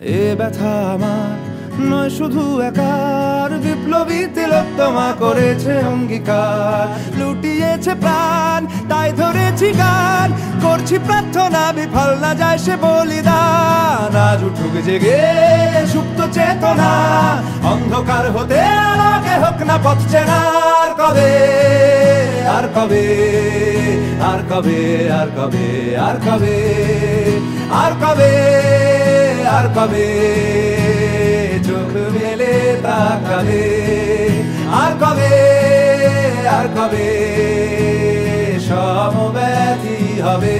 এ ব্যথা আমার নয় শুধু একার, বিপ্লবী তিলোত্তমা করেছে অঙ্গীকার। লুটিয়েছে প্রাণ তাই ধরেছি গান, করছি প্রার্থনা বিফল না যায় সে বলিদান। আজ উঠুক জেগে সুপ্ত চেতনা, অন্ধকার হতে আলোকে হোক না পথ চেনা। আর কবে, আর কবে, আর কবে, আর কবে, আর কবে, আর কবে, আর কবে চোখ মেলে তাকাবে। আর কবে, আর কবে সমব্যথী হবে।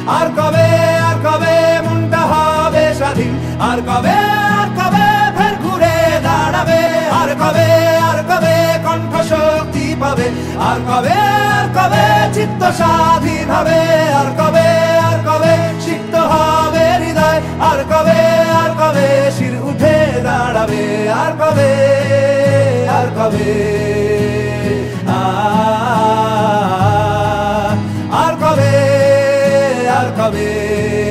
আর কবে, আর কবে মনটা হবে স্বাধীন। আর কবে, আর কবে ফের ঘুরে দাঁড়াবে। আর কবে, আর কবে কণ্ঠ শক্তি পাবে। আর কবে, আর কবে চিত্ত স্বাধীন হবে। আর কবে, আর কবে সিক্ত হবে হৃদয়। আর কবে, আর কবে শির উঠে দাঁড়াবে। আর কবে, আর কবে, আর কবে, আর কবে।